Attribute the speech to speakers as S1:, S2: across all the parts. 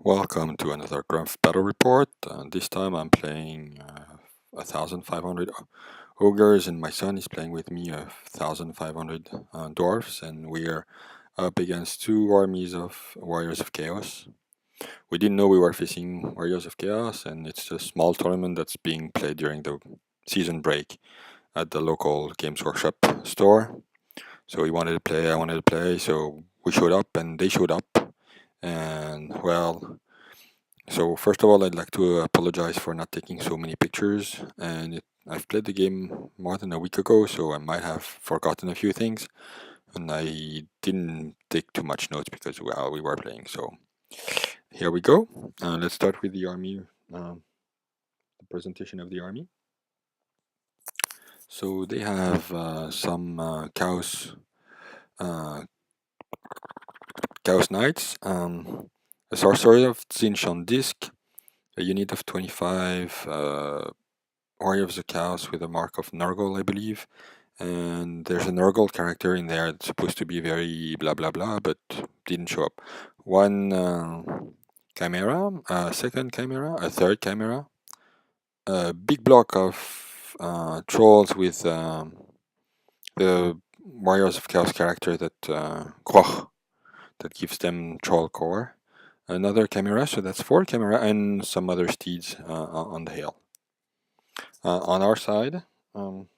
S1: Welcome to another Grumph Battle Report. This time I'm playing 1500 Ogres, and my son is playing with me 1500 Dwarves, and we're up against two armies of Warriors of Chaos. We didn't know we were facing Warriors of Chaos, and it's a small tournament that's being played during the season break at the local Games Workshop store. So he wanted to play, I wanted to play, so we showed up, and they showed up, and well. So first of all, I'd like to apologize for not taking so many pictures, and I've played the game more than a week ago, so I might have forgotten a few things, and I didn't take too much notes because well, we were playing. So here we go. Let's start with the army, the presentation of the army. So they have some uh, Chaos Knights, a Sorcerer of Tzinch on disc, a unit of 25. Warrior of the Chaos with a mark of Nurgle, I believe. And there's a Nurgle character in there that's supposed to be very blah blah blah, but didn't show up. One Chimera, a second Chimera, a third Chimera, a big block of trolls with the Warriors of Chaos character that that gives them troll core. Another Chimera, so that's four Chimera, and some other steeds on the hill. On our side, um,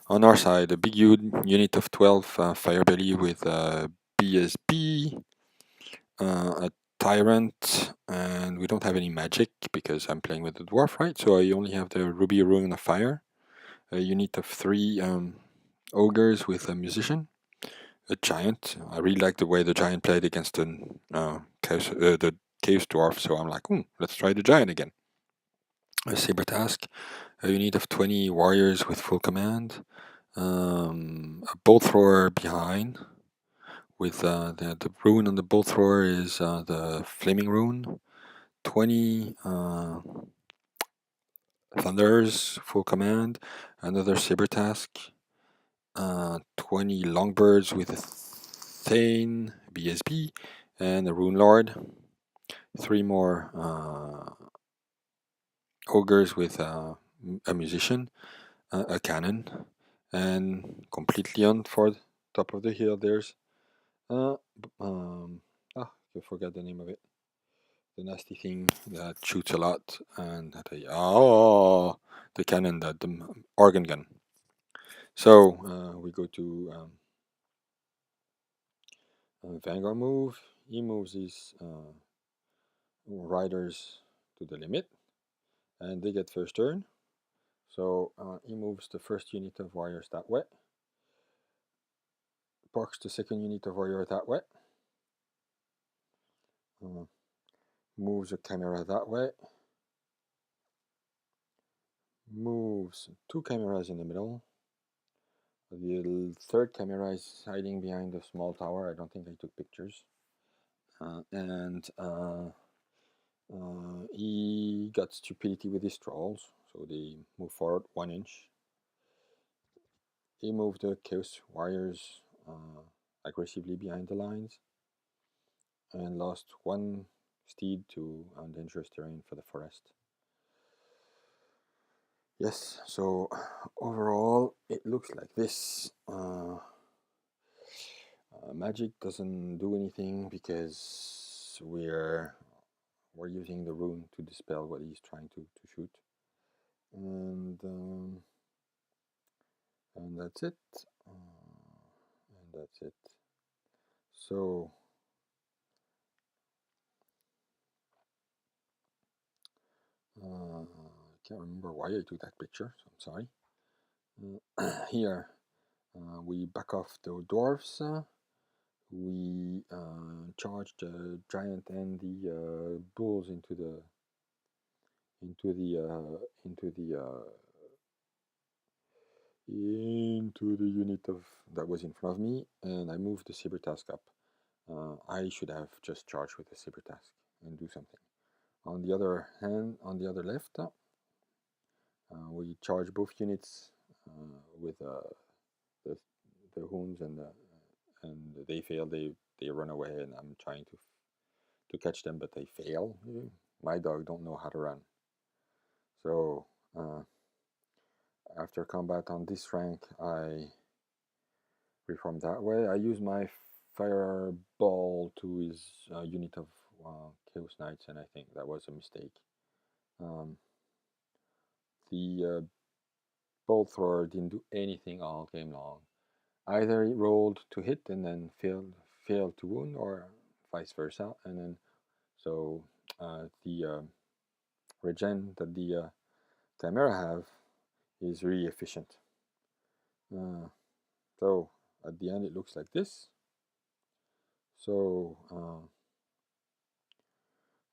S1: a big unit of 12 Firebelly with BSB, a Tyrant, and we don't have any magic because I'm playing with the Dwarf, right? So I only have the Ruby Rune of Fire, a unit of 3 Ogres with a Musician, a Giant. I really like the way the Giant played against the Chaos Dwarf, so I'm like, let's try the Giant again. A Saber Task, a unit of 20 Warriors with full command, a bolt thrower behind with the rune on the bolt thrower is the flaming rune. 20 thunders full command, another saber task, 20 longbirds with a thane BSB and a rune lord. 3 more ogres with a musician, a cannon, and completely on for top of the hill there's I forgot the name of it. The nasty thing that shoots a lot and the cannon, the organ gun. So we go to Vanguard move. He moves his riders to the limit, and they get first turn. So he moves the first unit of warriors that way. Parks the second unit of warrior that way. Moves a camera that way. Moves 2 cameras in the middle. The third camera is hiding behind a small tower. I don't think I took pictures. He got stupidity with his trolls, so they move forward 1 inch. He moved the Chaos Warriors aggressively behind the lines and lost 1 steed to dangerous terrain for the forest. Yes, so overall it looks like this. Magic doesn't do anything because we're using the rune to dispel what he's trying to shoot, and that's it. And that's it. So I can't remember why I took that picture. So I'm sorry. Here we back off the dwarves. We charge the giant and the bulls into the into the uh, into the uh, into the unit of that was in front of me, and I moved the saber task up. I should have just charged with the saber task and do something. On the other hand, on the other left, we charge both units with the the wounds and they fail. They run away, and I'm trying to catch them, but they fail. My dog don't know how to run. So after combat on this rank, I reform that way. I use my fireball to his unit of Chaos Knights, and I think that was a mistake. The bolt thrower didn't do anything all game long. Either he rolled to hit and then failed to wound, or vice versa. And then so the regen that the Chimera have is really efficient. So at the end it looks like this. So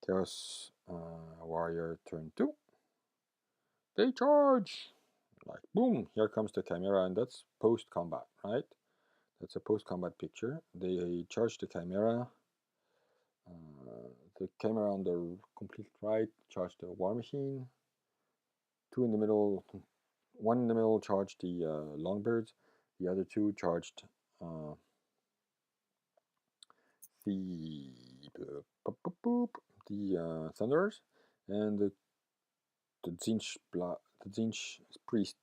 S1: Chaos Warrior turn 2. They charge! Like boom, here comes the Chimera, and that's post-combat, right? That's a post-combat picture. They charge the Chimera. The Chimera on the complete right charged the War Machine. Two in the middle, one in the middle charged the Longbirds. The other two charged the Thunderers, and the Zinch priest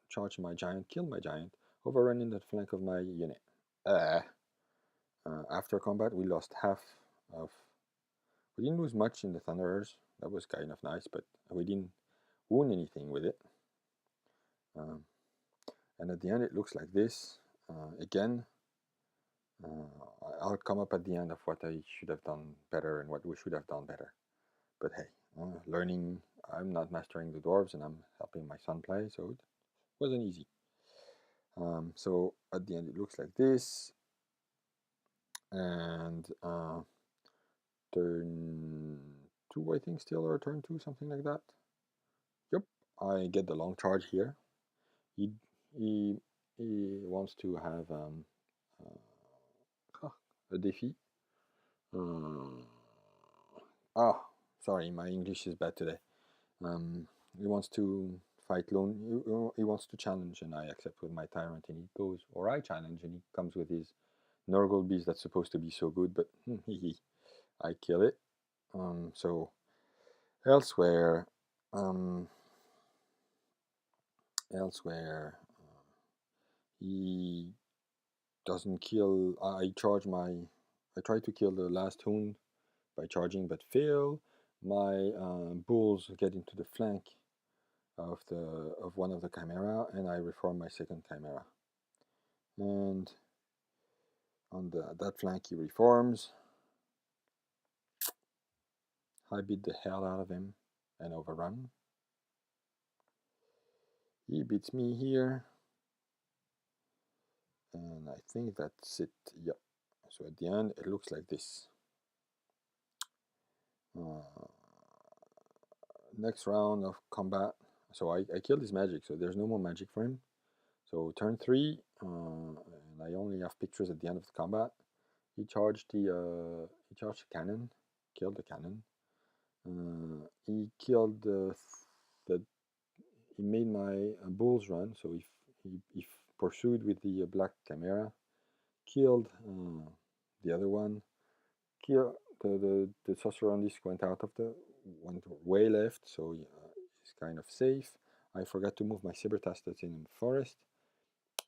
S1: charged my giant, killed my giant, overrunning the flank of my unit. After combat, we lost half of. We didn't lose much in the Thunderers. That was kind of nice, but we didn't wound anything with it. And at the end, it looks like this. Again, I'll come up at the end of what I should have done better and what we should have done better. But hey, learning. I'm not mastering the dwarves, and I'm helping my son play, so it wasn't easy. So at the end, it looks like this. And turn 2, I think, still, or turn 2, something like that. Yep, I get the long charge here. He he wants to have a défi. Sorry, my English is bad today. He wants to fight lone. He wants to challenge, and I accept with my tyrant, and he goes, or I challenge, and he comes with his Nurgle beast that's supposed to be so good, but I kill it. So elsewhere, he doesn't kill. I try to kill the last hound by charging, but fail. My bulls get into the flank of one of the Chimera, and I reform my second Chimera. And on that flank, he reforms. I beat the hell out of him and overrun. He beats me here, and I think that's it. Yeah. So at the end, it looks like this. Next round of combat. So I killed his magic, so there's no more magic for him. So turn 3, and I only have pictures at the end of the combat. He charged the cannon, killed the cannon. He killed he made my bulls run. So if he pursued with the black Chimera, killed the other one, killed the sorcerer on this went way left, so he's kind of safe. I forgot to move my Cybertas that's in the forest,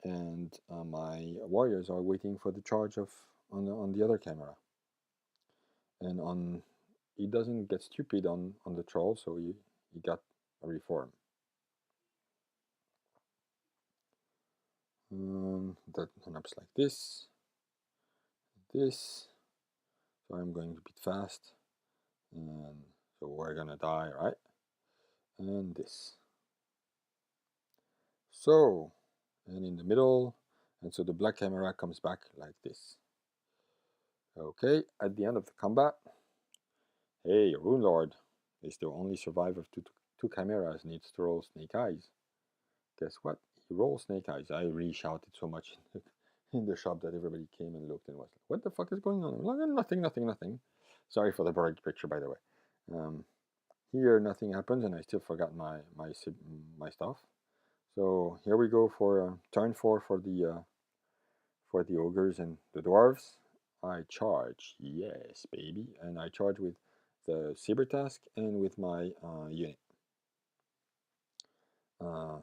S1: and my warriors are waiting for the charge on the other Chimera. And he doesn't get stupid on the troll, so he got a reform. That looks like this. So I'm going to beat fast, and so we're gonna die, right? And this. So, and in the middle, and so the black Chimera comes back like this. Okay, at the end of the combat, hey, Rune Lord is the only survivor of two Chimeras, needs to roll Snake Eyes. Guess what? He rolls Snake Eyes. I really shouted so much in the shop that everybody came and looked and was like, what the fuck is going on? I'm like, nothing. Sorry for the blurred picture, by the way. Here, nothing happens, and I still forgot my stuff. So here we go for turn 4 for the ogres and the dwarves. I charge, yes, baby, and I charge with the Saber Task and with my unit. I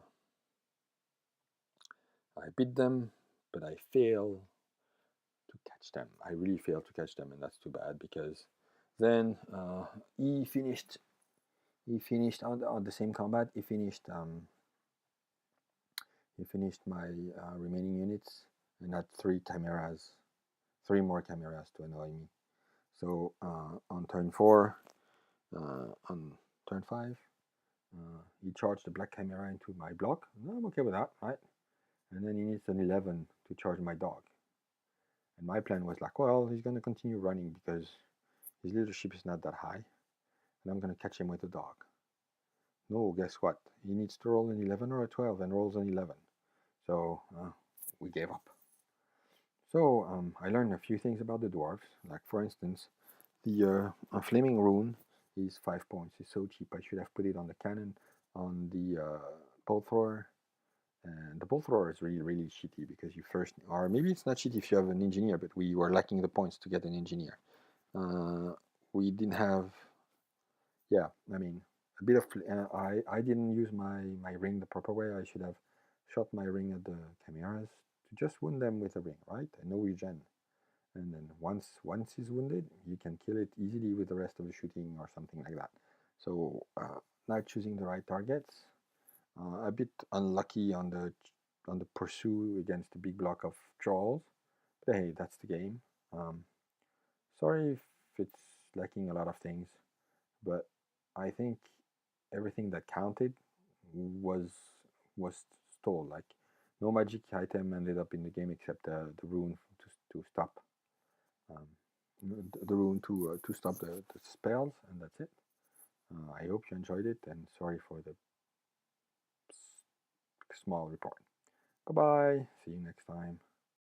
S1: beat them, but I fail to catch them. I really fail to catch them, and that's too bad because then he finished. He finished on the same combat. He finished. He finished my remaining units and had three more chimeras to annoy me. So on turn 4, on turn 5, he charged the black chimera into my block. No, I'm okay with that, right? And then he needs an 11 to charge my dog. And my plan was like, well, he's going to continue running because his leadership is not that high. And I'm going to catch him with a dog. No, guess what? He needs to roll an 11 or a 12 and rolls an 11. So we gave up. So I learned a few things about the dwarves. Like for instance, the flaming rune is 5 points. It's so cheap. I should have put it on the cannon, on the bolt thrower. And the bolt thrower is really, really shitty because you first, or maybe it's not shitty if you have an engineer, but we were lacking the points to get an engineer. We didn't have, yeah, I mean, a bit of, I didn't use my ring the proper way. I should have shot my ring at the chimeras to just wound them with a ring, right? And no regen. And then once he's wounded, you can kill it easily with the rest of the shooting or something like that. So not choosing the right targets, a bit unlucky on the pursue against the big block of trolls, but hey, that's the game. Sorry if it's lacking a lot of things, but I think everything that counted was was stole. Like no magic item ended up in the game except the rune to stop um, the rune to stop the spells, and that's it. I hope you enjoyed it, and sorry for the small report. Bye bye. See you next time.